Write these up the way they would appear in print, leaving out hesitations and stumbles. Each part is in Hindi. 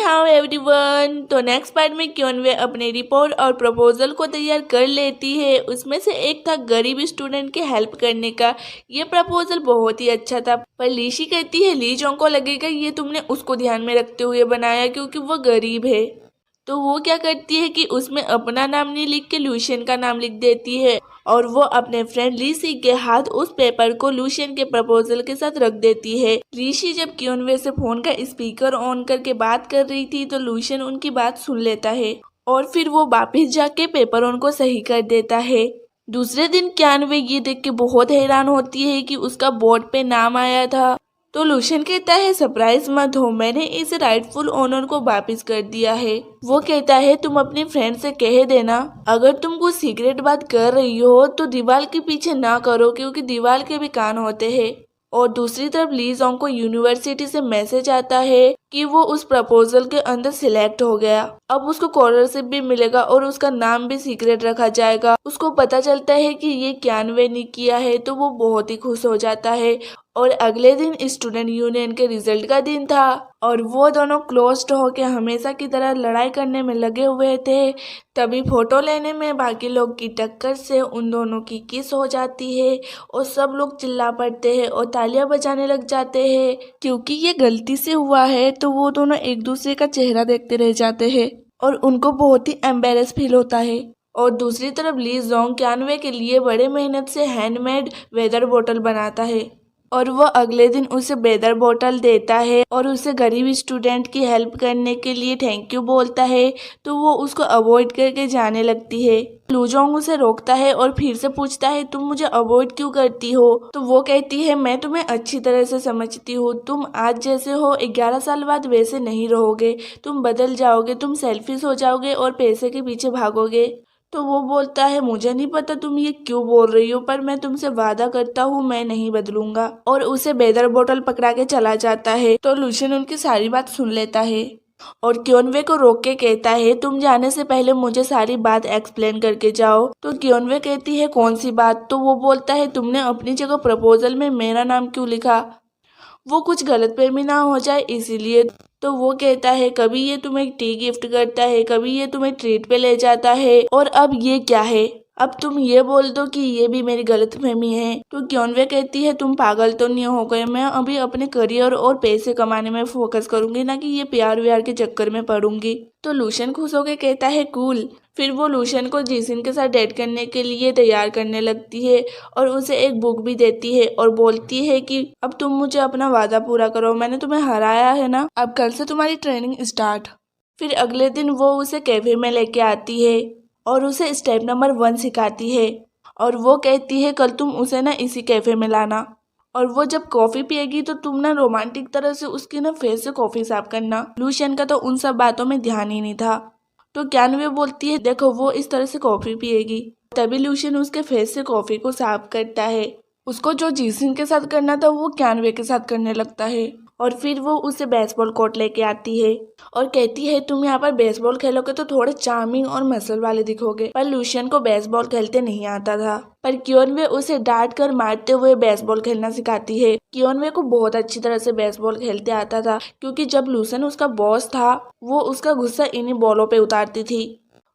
How everyone. तो नेक्स्ट पार्ट में क्योनवे अपने रिपोर्ट और प्रपोजल को तैयार कर लेती है। उसमें से एक था गरीब स्टूडेंट की हेल्प करने का। ये प्रपोजल बहुत ही अच्छा था, पर लीशी कहती है ली जोंग को लगेगा ये तुमने उसको ध्यान में रखते हुए बनाया क्योंकि वो गरीब है। तो वो क्या करती है कि उसमें अपना नाम नहीं लिख के लूशियन का नाम लिख देती है और वो अपने फ्रेंड लीसी के हाथ उस पेपर को लूशियन के प्रपोजल के साथ रख देती है। लीशी जब क्योनवे से फोन का स्पीकर ऑन करके बात कर रही थी तो लूशियन उनकी बात सुन लेता है और फिर वो वापस जाके पेपर उनको सही कर देता है। दूसरे दिन क्यानवे ये देख के बहुत हैरान होती है कि उसका बोर्ड पे नाम आया था। तो लूशियन कहता है सरप्राइज मत हो, मैंने इस राइटफुल ओनर को वापस कर दिया है। वो कहता है तुम अपनी फ्रेंड से कह देना अगर तुम कुछ सीक्रेट बात कर रही हो तो दीवार के पीछे ना करो क्योंकि दीवार के भी कान होते हैं। और दूसरी तरफ ली जोंग को यूनिवर्सिटी से मैसेज आता है कि वो उस प्रपोजल के अंदर सिलेक्ट हो गया। अब उसको स्कॉलरशिप भी मिलेगा और उसका नाम भी सीक्रेट रखा जाएगा। उसको पता चलता है कि ये क्यानवे ने किया है तो वो बहुत ही खुश हो जाता है। और अगले दिन स्टूडेंट यूनियन के रिजल्ट का दिन था और वो दोनों क्लोज्ड होके हमेशा की तरह लड़ाई करने में लगे हुए थे। तभी फोटो लेने में बाकी लोग की टक्कर से उन दोनों की किस हो जाती है और सब लोग चिल्ला पड़ते हैं और तालियां बजाने लग जाते हैं। क्योंकि ये गलती से हुआ है तो वो दोनों एक दूसरे का चेहरा देखते रह जाते हैं और उनको बहुत ही एम्बेरस फील होता है। और दूसरी तरफ ली जोंग क्यानवे के लिए बड़े मेहनत से हैंडमेड वेदर बोतल बनाता है और वो अगले दिन उसे वेदर बोतल देता है और उसे गरीब स्टूडेंट की हेल्प करने के लिए थैंक यू बोलता है। तो वो उसको अवॉइड करके जाने लगती है। लू जोंग उसे रोकता है और फिर से पूछता है तुम मुझे अवॉइड क्यों करती हो। तो वो कहती है मैं तुम्हें अच्छी तरह से समझती हूँ, तुम आज जैसे हो 11 साल बाद वैसे नहीं रहोगे, तुम बदल जाओगे, तुम सेल्फिश हो जाओगे और पैसे के पीछे भागोगे। तो वो बोलता है मुझे नहीं पता तुम ये क्यों बोल रही हो पर मैं तुमसे वादा करता हूँ मैं नहीं बदलूंगा। और उसे वेदर बोतल पकड़ा के चला जाता है। तो लूशियन उनकी सारी बात सुन लेता है और क्योनवे को रोक के कहता है तुम जाने से पहले मुझे सारी बात एक्सप्लेन करके जाओ। तो क्योनवे कहती है कौन सी बात। तो वो बोलता है तुमने अपनी जगह प्रपोजल में मेरा नाम क्यों लिखा, वो कुछ गलतफहमी ना हो जाए इसीलिए। तो वो कहता है कभी ये तुम्हें टी गिफ्ट करता है, कभी ये तुम्हें ट्रीट पे ले जाता है और अब ये क्या है, अब तुम ये बोल दो कि ये भी मेरी गलतफहमी है। तो क्योनवे कहती है तुम पागल तो नहीं हो गए, मैं अभी अपने करियर और पैसे कमाने में फोकस करूंगी ना कि ये प्यार व्यार के चक्कर में पड़ूंगी। तो लूशियन खुश होकर कहता है कूल। फिर वो लूशियन को जिसिन के साथ डेट करने के लिए तैयार करने लगती है और उसे एक बुक भी देती है और बोलती है कि अब तुम मुझे अपना वादा पूरा करो, मैंने तुम्हें हराया है ना, अब कल से तुम्हारी ट्रेनिंग स्टार्ट। फिर अगले दिन वो उसे कैफे में लेके आती है और उसे स्टेप नंबर 1 सिखाती है और वो कहती है कल तुम उसे ना इसी कैफे में लाना और वो जब कॉफी पिएगी तो तुम ना रोमांटिक तरह से उसकी ना फेस से कॉफी साफ करना। लूशियन का तो उन सब बातों में ध्यान ही नहीं था। तो क्यानवे बोलती है देखो वो इस तरह से कॉफी पिएगी। तभी लूशियन उसके फेस से कॉफी को साफ करता है। उसको जो जिसिन के साथ करना था वो क्यानवे के साथ करने लगता है और फिर वो उसे बेसबॉल कोर्ट लेके आती है और कहती है तुम यहाँ पर बेसबॉल खेलोगे तो थोड़े चार्मिंग और मसल वाले दिखोगे। पर लूशियन को बेसबॉल खेलते नहीं आता था, पर क्योनवे उसे डांट कर मारते हुए बेसबॉल खेलना सिखाती है। क्योनवे को बहुत अच्छी तरह से बेसबॉल खेलते आता था क्योंकि जब लूशियन उसका बॉस था वो उसका गुस्सा इन्हीं बॉलों पे उतारती थी।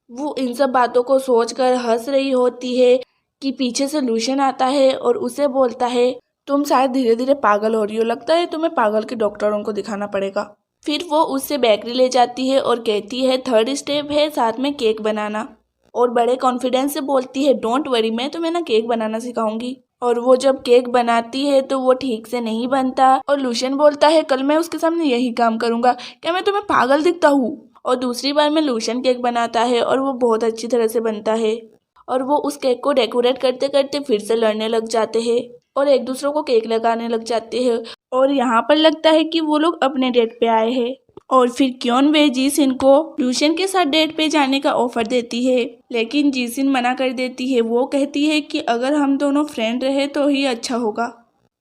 वो इन सब बातों को सोचकर हंस रही होती है कि पीछे से लूशियन आता है और उसे बोलता है तुम शायद धीरे धीरे पागल हो रही हो, लगता है तुम्हें पागल के डॉक्टरों को दिखाना पड़ेगा। फिर वो उससे बेकरी ले जाती है और कहती है 3rd स्टेप है साथ में केक बनाना और बड़े कॉन्फिडेंस से बोलती है डोंट वरी मैं तुम्हें ना केक बनाना सिखाऊंगी। और वो जब केक बनाती है तो वो ठीक से नहीं बनता और लूशियन बोलता है कल मैं उसके सामने यही काम करूंगा, क्या मैं तुम्हें पागल दिखता हूँ। और दूसरी बार में लूशियन केक बनाता है और वो बहुत अच्छी तरह से बनता है और वो उस केक को डेकोरेट करते करते फिर से लड़ने लग जाते हैं और एक दूसरे को केक लगाने लग जाते हैं। और यहाँ पर लगता है कि वो लोग अपने डेट पे आए हैं और फिर क्योनवे जिसिन को लूशियन के साथ डेट पे जाने का ऑफर देती है लेकिन जिसिन मना कर देती है। वो कहती है कि अगर हम दोनों फ्रेंड रहे तो ही अच्छा होगा।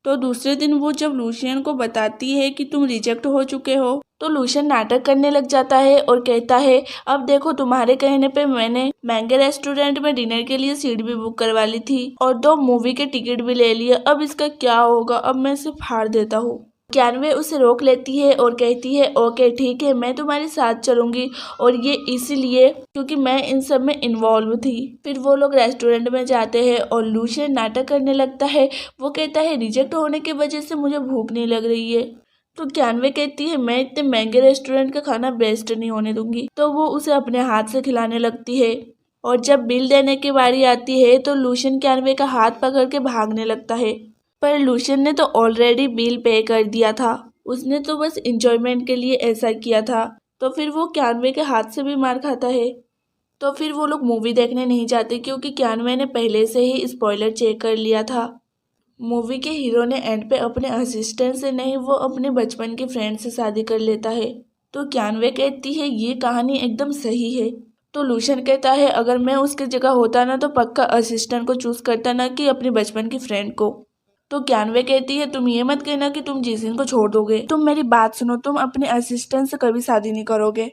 तो दूसरे दिन वो जब लूशियन को बताती है कि तुम रिजेक्ट हो चुके हो तो लूशियन नाटक करने लग जाता है और कहता है अब देखो तुम्हारे कहने पे मैंने महंगे रेस्टोरेंट में डिनर के लिए सीट भी बुक करवा ली थी और 2 मूवी के टिकट भी ले लिए, अब इसका क्या होगा, अब मैं इसे फाड़ देता हूँ। क्यानवे उसे रोक लेती है और कहती है ओके ठीक है, मैं तुम्हारे साथ चलूंगी, और ये इसीलिए क्योंकि मैं इन सब में इन्वॉल्व थी। फिर वो लोग रेस्टोरेंट में जाते हैं और लूशियन नाटक करने लगता है। वो कहता है रिजेक्ट होने की वजह से मुझे भूख नहीं लग रही है। तो क्यानवे कहती है मैं इतने महंगे रेस्टोरेंट का खाना वेस्ट नहीं होने दूंगी। तो वो उसे अपने हाथ से खिलाने लगती है, और जब बिल देने की बारी आती है तो लूशियन क्यानवे का हाथ पकड़ के भागने लगता है। पर लूशियन ने तो ऑलरेडी बिल पे कर दिया था, उसने तो बस इंजॉयमेंट के लिए ऐसा किया था। तो फिर वो क्यानवे के हाथ से भी मार खाता है। तो फिर वो लोग मूवी देखने नहीं जाते क्योंकि क्यानवे ने पहले से ही स्पॉइलर चेक कर लिया था। मूवी के हीरो ने एंड पे अपने असिस्टेंट से नहीं, वो अपने बचपन के फ्रेंड से शादी कर लेता है। तो क्यानवे कहती है ये कहानी एकदम सही है। तो लूशियन कहता है अगर मैं उसकी जगह होता ना तो पक्का असिस्टेंट को चूज करता ना कि अपने बचपन की फ्रेंड को। तो क्यानवे कहती है तुम ये मत कहना कि तुम जिसिन को छोड़ दोगे, तुम मेरी बात सुनो, तुम अपने असिस्टेंट से कभी शादी नहीं करोगे।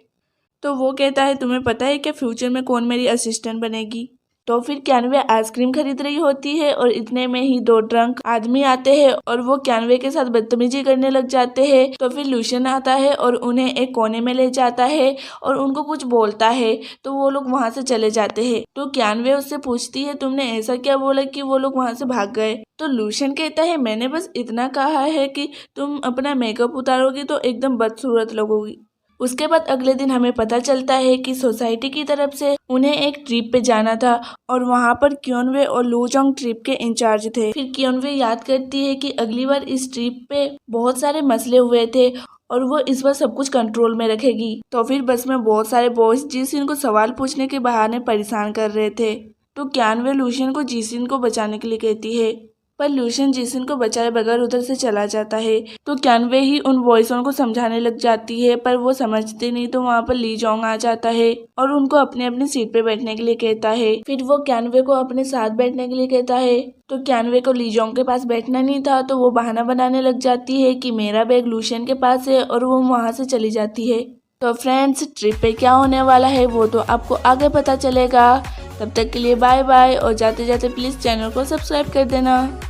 तो वो कहता है तुम्हें पता है कि फ्यूचर में कौन मेरी असिस्टेंट बनेगी। तो फिर क्यानवे आइसक्रीम खरीद रही होती है और इतने में ही दो ड्रंक आदमी आते हैं और वो क्यानवे के साथ बदतमीजी करने लग जाते हैं। तो फिर लूशियन आता है और उन्हें एक कोने में ले जाता है और उनको कुछ बोलता है, तो वो लोग वहां से चले जाते हैं। तो क्यानवे उससे पूछती है तुमने ऐसा क्या बोला कि वो लोग वहां से भाग गए। तो लूशियन कहता है मैंने बस इतना कहा है कि तुम अपना मेकअप उतारोगी तो एकदम बदसूरत लगोगी। उसके बाद अगले दिन हमें पता चलता है कि सोसाइटी की तरफ से उन्हें एक ट्रिप पे जाना था और वहाँ पर क्योनवे और लूजोंग ट्रिप के इंचार्ज थे। फिर क्योनवे याद करती है कि अगली बार इस ट्रिप पे बहुत सारे मसले हुए थे और वो इस बार सब कुछ कंट्रोल में रखेगी। तो फिर बस में बहुत सारे बॉयज जिसिन को सवाल पूछने के बहाने परेशान कर रहे थे। तो क्यानवे लूशियन को जिसिन को बचाने के लिए कहती है, पर लूशियन जिसिन को बचाए बगैर उधर से चला जाता है। तो क्यानवे ही उन बॉयजों को समझाने लग जाती है, पर वो समझते नहीं। तो वहाँ पर लीजोंग आ जाता है और उनको अपने अपनी सीट पे बैठने के लिए कहता है। फिर वो क्यानवे को अपने साथ बैठने के लिए कहता है। तो क्यानवे को लीजोंग के पास बैठना नहीं था, तो वो बहाना बनाने लग जाती है कि मेरा बैग लूशियन के पास है, और वो वहाँ से चली जाती है। तो फ्रेंड्स, ट्रिप पे क्या होने वाला है वो तो आपको आगे पता चलेगा। तब तक के लिए बाय बाय, और जाते जाते प्लीज चैनल को सब्सक्राइब कर देना।